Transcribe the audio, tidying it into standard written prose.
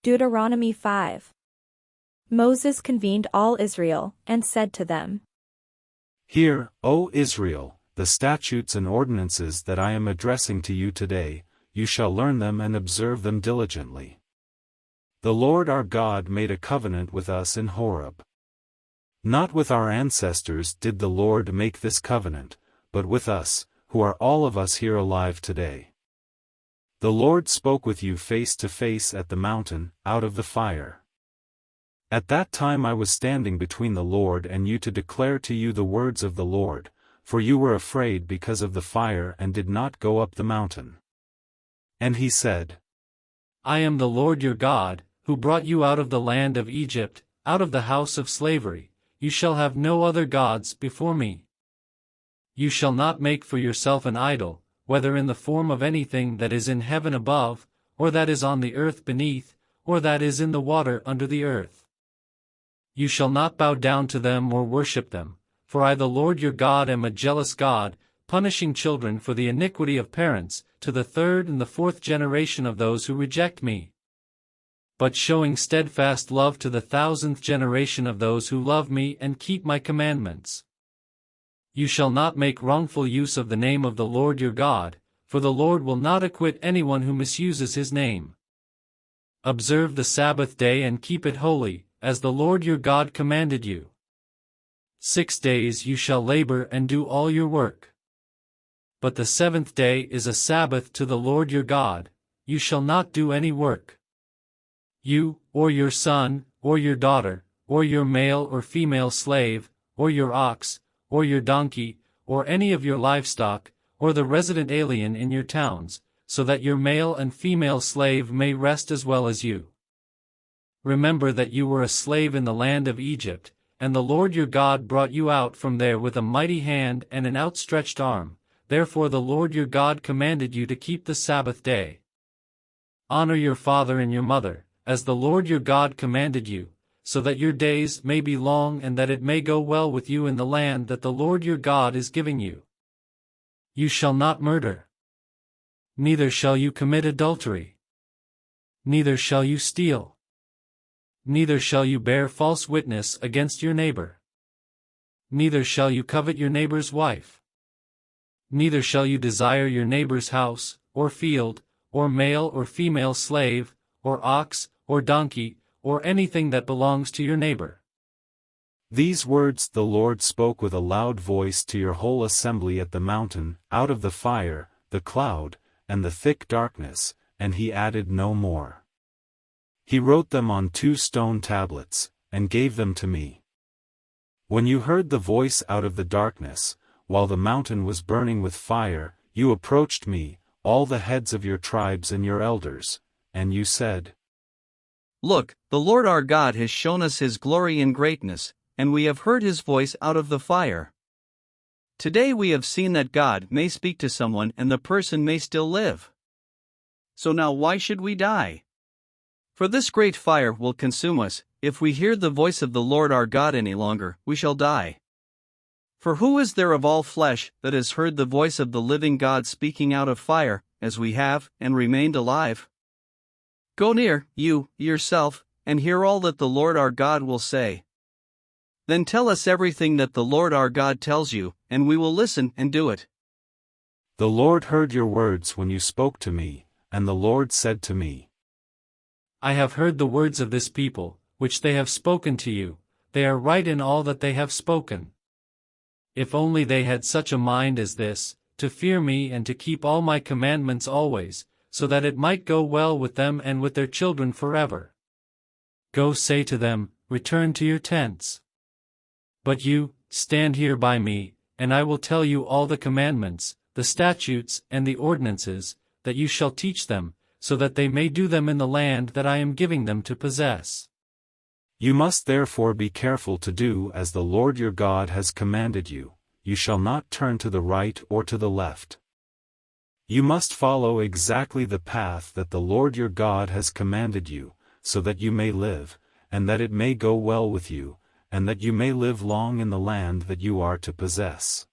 Deuteronomy 5. Moses convened all Israel, and said to them, Hear, O Israel, the statutes and ordinances that I am addressing to you today, you shall learn them and observe them diligently. The Lord our God made a covenant with us in Horeb. Not with our ancestors did the Lord make this covenant, but with us, who are all of us here alive today. The Lord spoke with you face to face at the mountain, out of the fire. At that time I was standing between the Lord and you to declare to you the words of the Lord, for you were afraid because of the fire and did not go up the mountain. And he said, I am the Lord your God, who brought you out of the land of Egypt, out of the house of slavery. You shall have no other gods before me. You shall not make for yourself an idol, whether in the form of anything that is in heaven above, or that is on the earth beneath, or that is in the water under the earth. You shall not bow down to them or worship them, for I the Lord your God am a jealous God, punishing children for the iniquity of parents, to the third and the fourth generation of those who reject me, but showing steadfast love to the 1,000th generation of those who love me and keep my commandments. You shall not make wrongful use of the name of the Lord your God, for the Lord will not acquit anyone who misuses his name. Observe the Sabbath day and keep it holy, as the Lord your God commanded you. 6 days you shall labor and do all your work. But the 7th day is a Sabbath to the Lord your God, you shall not do any work. You, or your son, or your daughter, or your male or female slave, or your ox, or your donkey, or any of your livestock, or the resident alien in your towns, so that your male and female slave may rest as well as you. Remember that you were a slave in the land of Egypt, and the Lord your God brought you out from there with a mighty hand and an outstretched arm. Therefore the Lord your God commanded you to keep the Sabbath day. Honor your father and your mother, as the Lord your God commanded you, so that your days may be long and that it may go well with you in the land that the Lord your God is giving you. You shall not murder. Neither shall you commit adultery. Neither shall you steal. Neither shall you bear false witness against your neighbor. Neither shall you covet your neighbor's wife. Neither shall you desire your neighbor's house, or field, or male or female slave, or ox, or donkey, or anything that belongs to your neighbor. These words the Lord spoke with a loud voice to your whole assembly at the mountain, out of the fire, the cloud, and the thick darkness, and he added no more. He wrote them on 2 stone tablets, and gave them to me. When you heard the voice out of the darkness, while the mountain was burning with fire, you approached me, all the heads of your tribes and your elders, and you said, Look, the Lord our God has shown us his glory and greatness, and we have heard his voice out of the fire. Today we have seen that God may speak to someone and the person may still live. So now why should we die? For this great fire will consume us. If we hear the voice of the Lord our God any longer, we shall die. For who is there of all flesh that has heard the voice of the living God speaking out of fire, as we have, and remained alive? Go near, you, yourself, and hear all that the Lord our God will say. Then tell us everything that the Lord our God tells you, and we will listen and do it. The Lord heard your words when you spoke to me, and the Lord said to me, I have heard the words of this people, which they have spoken to you. They are right in all that they have spoken. If only they had such a mind as this, to fear me and to keep all my commandments always, so that it might go well with them and with their children forever. Go say to them, return to your tents. But you, stand here by me, and I will tell you all the commandments, the statutes and the ordinances, that you shall teach them, so that they may do them in the land that I am giving them to possess. You must therefore be careful to do as the Lord your God has commanded you. You shall not turn to the right or to the left. You must follow exactly the path that the Lord your God has commanded you, so that you may live, and that it may go well with you, and that you may live long in the land that you are to possess.